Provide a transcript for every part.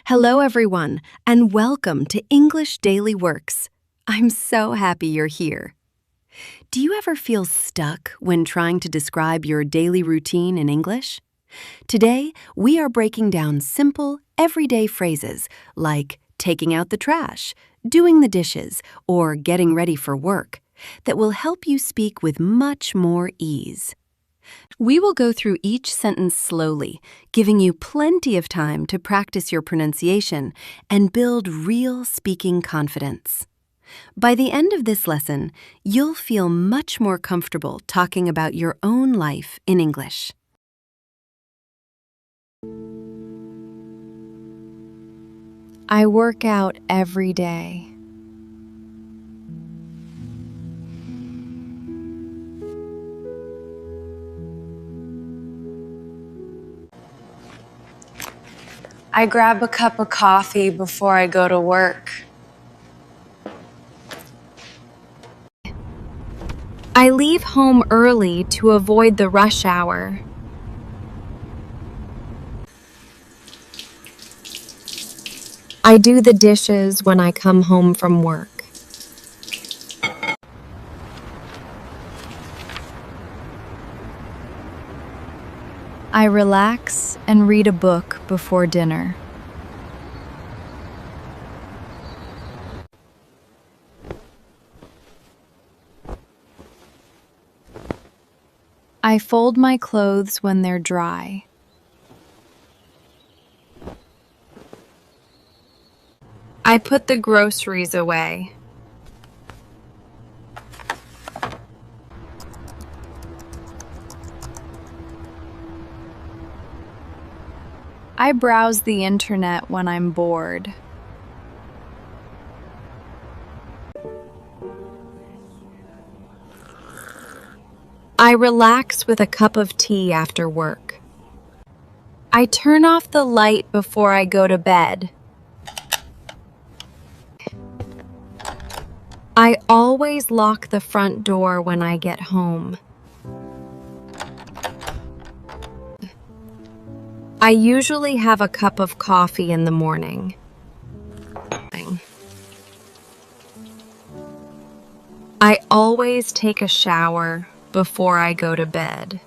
Hello, everyone, and welcome to English Daily Works. I'm so happy you're here. Do you ever feel stuck when trying to describe your daily routine in English? Today, we are breaking down simple, everyday phrases like taking out the trash, doing the dishes, or getting ready for work that will help you speak with much more ease. We will go through each sentence slowly, giving you plenty of time to practice your pronunciation and build real speaking confidence. By the end of this lesson, you'll feel much more comfortable talking about your own life in English. I work out every day. I grab a cup of coffee before I go to work. I leave home early to avoid the rush hour. I do the dishes when I come home from work. I relax and read a book before dinner. I fold my clothes when they're dry. I put the groceries away. I browse the internet when I'm bored. I relax with a cup of tea after work. I turn off the light before I go to bed. I always lock the front door when I get home. I usually have a cup of coffee in the morning. I always take a shower before I go to bed.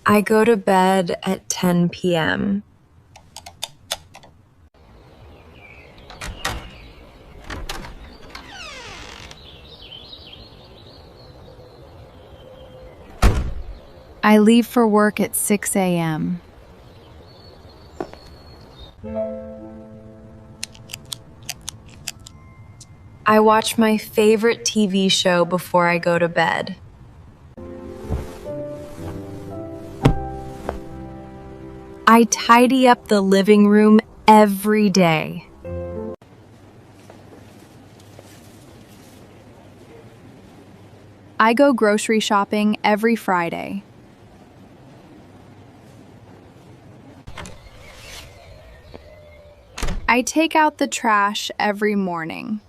I go to bed at 10 p.m. I leave for work at 6 a.m. I watch my favorite TV show before I go to bed. I tidy up the living room every day. I go grocery shopping every Friday. I take out the trash every morning.